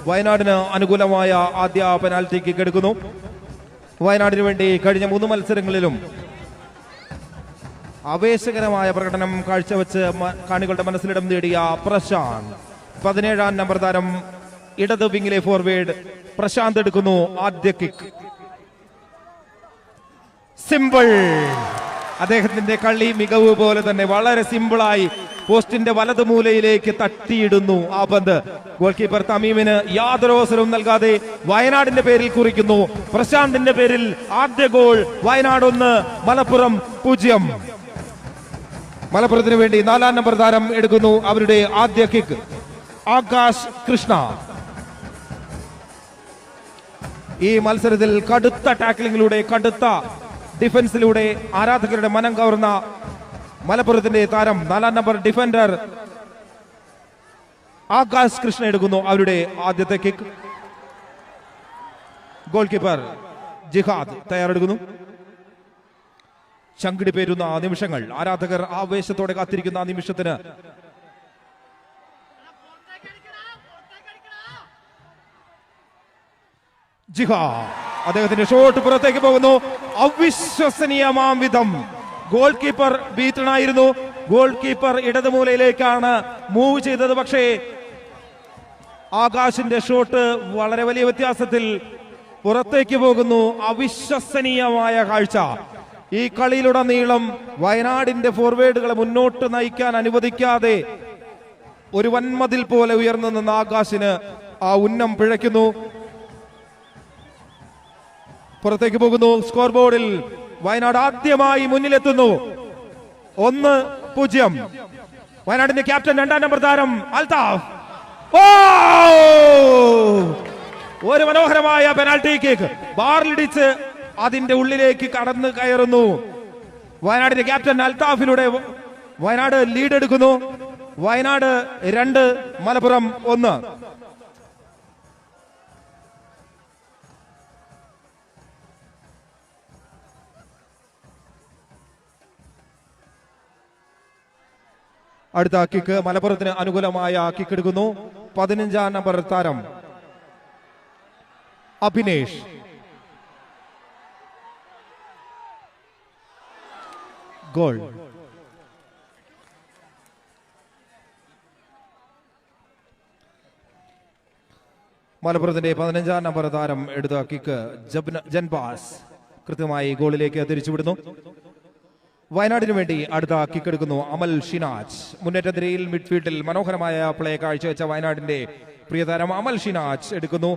വയനാടിന് അനുകൂലമായ ആദ്യ പെനാൽറ്റി കിക്ക് എടുക്കുന്നു. വയനാടിന് വേണ്ടി കഴിഞ്ഞ 3 മത്സരങ്ങളിലും ആവേശകരമായ പ്രകടനം കാഴ്ചവെച്ച് കാണികളുടെ മനസ്സിലിടം നേടിയ പ്രശാന്ത്, 17-ാം നമ്പർ താരം ഇടത് വിങ്ങിലെ ഫോർവേഡ് പ്രശാന്ത് എടുക്കുന്നു ആദ്യ കിക്ക്. സിമ്പിൾ, അദ്ദേഹത്തിന്റെ കളി മികവ് പോലെ തന്നെ വളരെ സിമ്പിളായി പോസ്റ്റിന്റെ വലതു മൂലയിലേക്ക് തട്ടിയിടുന്നു ആ പന്ത്. ഗോൾ കീപ്പർ തമീമിന് യാതൊരു അവസരവും നൽകാതെ വയനാടിന്റെ പേരിൽ കുറിക്കുന്നു. പ്രശാന്തിന്റെ പേരിൽ ആദ്യ ഗോൾ. വയനാട് 1, മലപ്പുറം 0. മലപ്പുറത്തിന് വേണ്ടി 4-ാം നമ്പർ താരം എടുക്കുന്നു അവരുടെ ആദ്യ കിക്ക്. ആകാശ് കൃഷ്ണ ഈ മത്സരത്തിൽ കടുത്ത ടാക്ലിങ്ങിലൂടെ, കടുത്ത ഡിഫൻസിലൂടെ ആരാധകരുടെ മനം കവർന്ന മലപ്പുറത്തിന്റെ താരം 4-ാം നമ്പർ ഡിഫൻഡർ ആകാശ് കൃഷ്ണ എടുക്കുന്നു അവരുടെ ആദ്യത്തെ കിക്ക്. ഗോൾ കീപ്പർ ജിഹാദ് തയ്യാറെടുക്കുന്നു. ചങ്കിടി പേരുന്ന നിമിഷങ്ങൾ, ആരാധകർ ആവേശത്തോടെ കാത്തിരിക്കുന്ന ആ നിമിഷത്തിന് ജിഹാദ്, അദ്ദേഹത്തിന്റെ ഷോട്ട് പുറത്തേക്ക് പോകുന്നു. അവിശ്വസനീയമാം വിധം ഗോൾ കീപ്പർ ബീറ്റണായിരുന്നു. ഗോൾ കീപ്പർ ഇടതുമൂലയിലേക്കാണ് മൂവ് ചെയ്തത്. പക്ഷേ ആകാശിന്റെ ഷോട്ട് വളരെ വലിയ വ്യത്യാസത്തിൽ പുറത്തേക്ക് പോകുന്നു. അവിശ്വസനീയമായ കാഴ്ച. ഈ കളിയിലുടനീളം വയനാടിന്റെ ഫോർവേഡുകളെ മുന്നോട്ട് നയിക്കാൻ അനുവദിക്കാതെ ഒരു വൻമതിൽ പോലെ ഉയർന്നു നിന്ന ആകാശിന് ആ ഉന്നം പിഴയ്ക്കുന്നു. പുറത്തേക്ക് പോകുന്നു. സ്കോർ ബോർഡിൽ വയനാട് ആദ്യമായി മുന്നിലെത്തുന്നു. 1-0. വയനാടിന്റെ ക്യാപ്റ്റൻ 2-ാം നമ്പർ താരം അൽതാഫ്. ഒരു മനോഹരമായ പെനാൽറ്റി കിക്ക് ബാറിലിടിച്ച് അതിന്റെ ഉള്ളിലേക്ക് കടന്നു കയറുന്നു. വയനാടിന്റെ ക്യാപ്റ്റൻ അൽതാഫിലൂടെ വയനാട് ലീഡ് എടുക്കുന്നു. വയനാട് 2, മലപ്പുറം 1. അടുത്ത കിക്ക് മലപ്പുറത്തിന് അനുകൂലമായ കിക്ക് എടുക്കുന്നു. 15-ാം നമ്പർ താരം അഭിനേഷ്. ഗോൾ. മലപ്പുറത്തിന്റെ 15-ാം നമ്പർ താരം എടുത്ത കിക്ക് ജൻപാസ് കൃത്യമായി ഗോളിലേക്ക് തിരിച്ചുവിടുന്നു. വയനാടിന് വേണ്ടി അടുത്ത കിക്ക് എടുക്കുന്നു അമൽ ഷിനാജ്. മുന്നേറ്റ നിരയിൽ മിഡ്ഫീൽഡിൽ മനോഹരമായ പ്ലേ കാഴ്ചവെച്ച വയനാടിന്റെ പ്രിയതാരം അമൽ ഷിനാജ് എടുക്കുന്നു.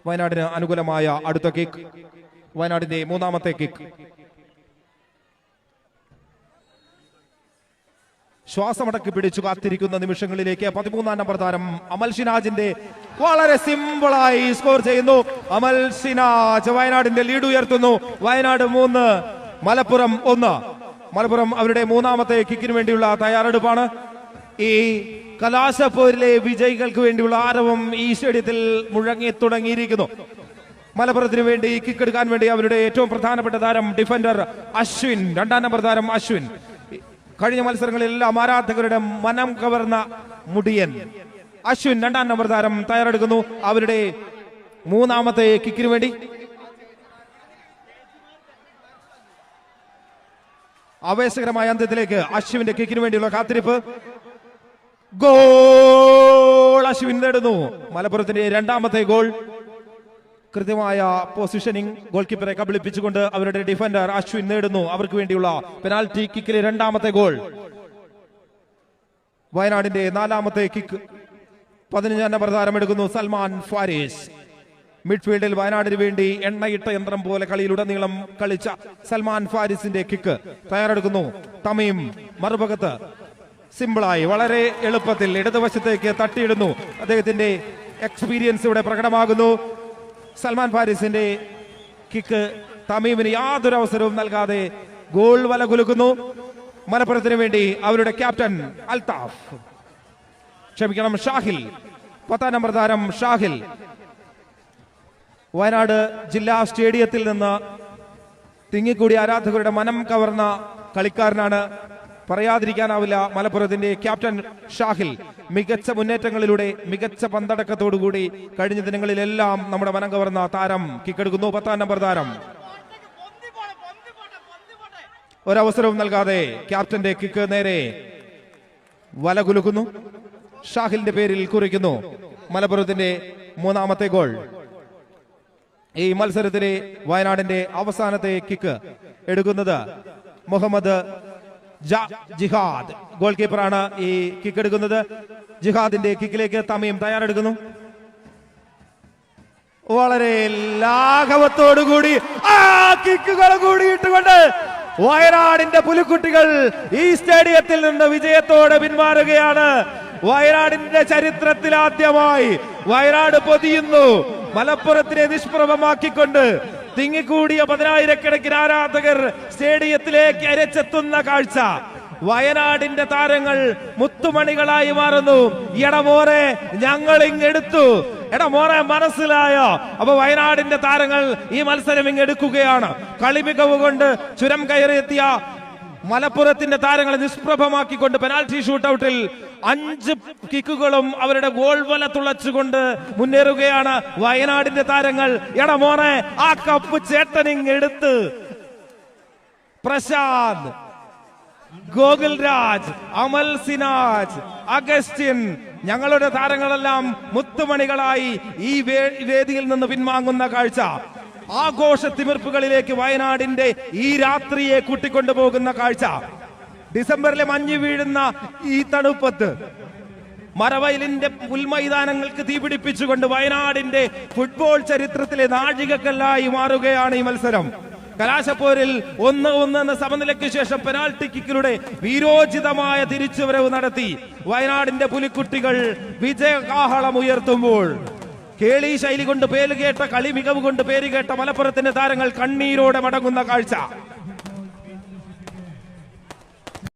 വയനാടിന് അനുകൂലമായ അടുത്ത കിക്ക്. വയനാടിന്റെ 3-ാമത്തെ കിക്ക്. ശ്വാസമടക്കി പിടിച്ചു കാത്തിരിക്കുന്ന നിമിഷങ്ങളിലേക്ക് 13-ാം നമ്പർ താരം അമൽ ഷിനാജിന്റെ വളരെ സിമ്പിളായി സ്കോർ ചെയ്യുന്നു. അമൽ ഷിനാജ് വയനാടിന്റെ ലീഡ് ഉയർത്തുന്നു. വയനാട് 3, മലപ്പുറം 1. മലപ്പുറം അവരുടെ 3-ാമത്തെ കിക്കിന് വേണ്ടിയുള്ള തയ്യാറെടുപ്പാണ്. ഈ കലാശപ്പോരിലെ വിജയികൾക്ക് വേണ്ടിയുള്ള ആരവം ഈ സ്റ്റേഡിയത്തിൽ മുഴങ്ങി തുടങ്ങിയിരിക്കുന്നു. മലപ്പുറത്തിന് വേണ്ടി കിക്ക് എടുക്കാൻ വേണ്ടി അവരുടെ ഏറ്റവും പ്രധാനപ്പെട്ട താരം ഡിഫൻഡർ അശ്വിൻ, 2-ാം നമ്പർ താരം അശ്വിൻ. കഴിഞ്ഞ മത്സരങ്ങളിലെല്ലാം ആരാധകരുടെ മനം കവർന്ന മുടിയൻ അശ്വിൻ, 2-ാം നമ്പർ താരം തയ്യാറെടുക്കുന്നു അവരുടെ 3-ാമത്തെ കിക്കിന് വേണ്ടി. ആവേശകരമായ അന്ത്യത്തിലേക്ക് അശ്വിന്റെ കിക്കിന് വേണ്ടിയുള്ള കാത്തിരിപ്പ്. ഗോൾ! അശ്വിൻ നേടുന്നു മലപ്പുറത്തിന്റെ 2-ാമത്തെ ഗോൾ. കൃത്യമായ പൊസിഷനിങ്, ഗോൾ കീപ്പറെ കബളിപ്പിച്ചുകൊണ്ട് അവരുടെ ഡിഫൻഡർ അശ്വിൻ നേടുന്നു അവർക്ക് വേണ്ടിയുള്ള പെനാൽറ്റി കിക്കിലെ 2-ാമത്തെ ഗോൾ. വയനാടിന്റെ 4-ാമത്തെ കിക്ക്. 15-ാം നമ്പർ താരം എടുക്കുന്നു സൽമാൻ ഫാരിസ്. മിഡ്ഫീൽഡിൽ വയനാടിന് വേണ്ടി എണ്ണയിട്ട യന്ത്രം പോലെ കളിയിലുടനീളം കളിച്ച സൽമാൻ ഫാരിസിന്റെ കിക്ക് തയ്യാറെടുക്കുന്നു തമീം. മറുപകത്ത് സിമ്പിളായി വളരെ എളുപ്പത്തിൽ ഇടതുവശത്തേക്ക് തട്ടിയിടുന്നു. അദ്ദേഹത്തിന്റെ എക്സ്പീരിയൻസ് ഇവിടെ പ്രകടമാകുന്നു. സൽമാൻ ഫാരിസിന്റെ കിക്ക് തമീമിന് യാതൊരു അവസരവും നൽകാതെ ഗോൾ വല കുലുക്കുന്നു. മലപ്പുറത്തിന് വേണ്ടി അവരുടെ ക്യാപ്റ്റൻ ഷാഹിൽ, 10-ാം നമ്പർ താരം ഷാഹിൽ. വയനാട് ജില്ലാ സ്റ്റേഡിയത്തിൽ നിന്ന് തിങ്ങിക്കൂടി ആരാധകരുടെ മനം കവർന്ന കളിക്കാരനാണ്. പറയാതിരിക്കാനാവില്ല. മലപ്പുറത്തിന്റെ ക്യാപ്റ്റൻ ഷാഹിൽ മികച്ച മുന്നേറ്റങ്ങളിലൂടെ മികച്ച പന്തടക്കത്തോടുകൂടി കഴിഞ്ഞ ദിനങ്ങളിലെല്ലാം നമ്മുടെ മനം കവർന്ന താരം കിക്കെടുക്കുന്നു. 10-ാം നമ്പർ താരം ഒരവസരവും നൽകാതെ ക്യാപ്റ്റന്റെ കിക്ക് നേരെ വല കുലുക്കുന്നു. ഷാഹിലിന്റെ പേരിൽ കുറിക്കുന്നു മലപ്പുറത്തിന്റെ 3ാമത്തെ ഗോൾ. ഈ മത്സരത്തിലെ വയനാടിന്റെ അവസാനത്തെ കിക്ക് എടുക്കുന്നത് മുഹമ്മദ് ജിഹാദ്, ഗോൾ കീപ്പറാണ് ഈ കിക്ക് എടുക്കുന്നത്. ജിഹാദിന്റെ കിക്കിലേക്ക് തമീം തയ്യാറെടുക്കുന്നു. വളരെ ലാഘവത്തോടുകൂടി ആ കിക്കുകൾ കൂടി ഇട്ടുകൊണ്ട് വയനാടിന്റെ പുലിക്കുട്ടികൾ ഈ സ്റ്റേഡിയത്തിൽ നിന്ന് വിജയത്തോടെ പിന്മാറുകയാണ്. വയനാടിന്റെ ചരിത്രത്തിൽ ആദ്യമായി വയനാട് പൊതിയുന്നു. മലപ്പുറത്തിനെ നിഷ്പ്രഭമാക്കിക്കൊണ്ട് തിങ്ങിക്കൂടിയ 10,000-കണക്കിന് ആരാധകർ സ്റ്റേഡിയത്തിലേക്ക് അരച്ചെത്തുന്ന കാഴ്ച. വയനാടിന്റെ താരങ്ങൾ മുത്തുമണികളായി മാറുന്നു. എടമോറെ ഞങ്ങൾ ഇങ്ങെടുത്തു, എടമോറെ മനസ്സിലായോ? അപ്പൊ വയനാടിന്റെ താരങ്ങൾ ഈ മത്സരം ഇങ്ങെടുക്കുകയാണ്. കളിമികവ് കൊണ്ട് ചുരം കയറിയെത്തിയ മലപ്പുറത്തിന്റെ താരങ്ങളെ നിഷ്പ്രഭമാക്കിക്കൊണ്ട് പെനാൽറ്റി ഷൂട്ടൌട്ടിൽ 5 കിക്കുകളും അവരുടെ ഗോൾ വല തുളച്ചുകൊണ്ട് മുന്നേറുകയാണ് വയനാടിന്റെ താരങ്ങൾ. എടമോനെ ആ കപ്പ് ചേട്ടനിങ്ങെടുത്ത് പ്രശാന്ത്, ഗോകുൽരാജ്, അമൽ സിനാജ്, അഗസ്റ്റിൻ, ഞങ്ങളുടെ താരങ്ങളെല്ലാം മുത്തുമണികളായി ഈ വേദിയിൽ നിന്ന് പിൻവാങ്ങുന്ന കാഴ്ച. ആഘോഷ തിമിർപ്പുകളിലേക്ക് വയനാടിന്റെ ഈ രാത്രിയെ കൂട്ടിക്കൊണ്ടുപോകുന്ന കാഴ്ച. ഡിസംബറിലെ മഞ്ഞ് വീഴുന്ന ഈ തണുപ്പത്ത് മരവയലിന്റെ പുൽമൈതാനങ്ങൾക്ക് തീപിടിപ്പിച്ചുകൊണ്ട് വയനാടിന്റെ ഫുട്ബോൾ ചരിത്രത്തിലെ നാഴികക്കല്ലായി മാറുകയാണ് ഈ മത്സരം. കലാശപ്പോരിൽ 1-1 എന്ന സമനിലയ്ക്ക് ശേഷം പെനാൽറ്റി കിക്കിലൂടെ വീരോചിതമായ തിരിച്ചുവരവ് നടത്തി വയനാടിന്റെ പുലിക്കുട്ടികൾ വിജയകാഹളം ഉയർത്തുമ്പോൾ കേളി ശൈലി കൊണ്ട് പേരുകേട്ട, കളി മികവ് കൊണ്ട് പേരുകേട്ട മലപ്പുറത്തിന്റെ താരങ്ങൾ കണ്ണീരോടെ മടങ്ങുന്ന കാഴ്ച.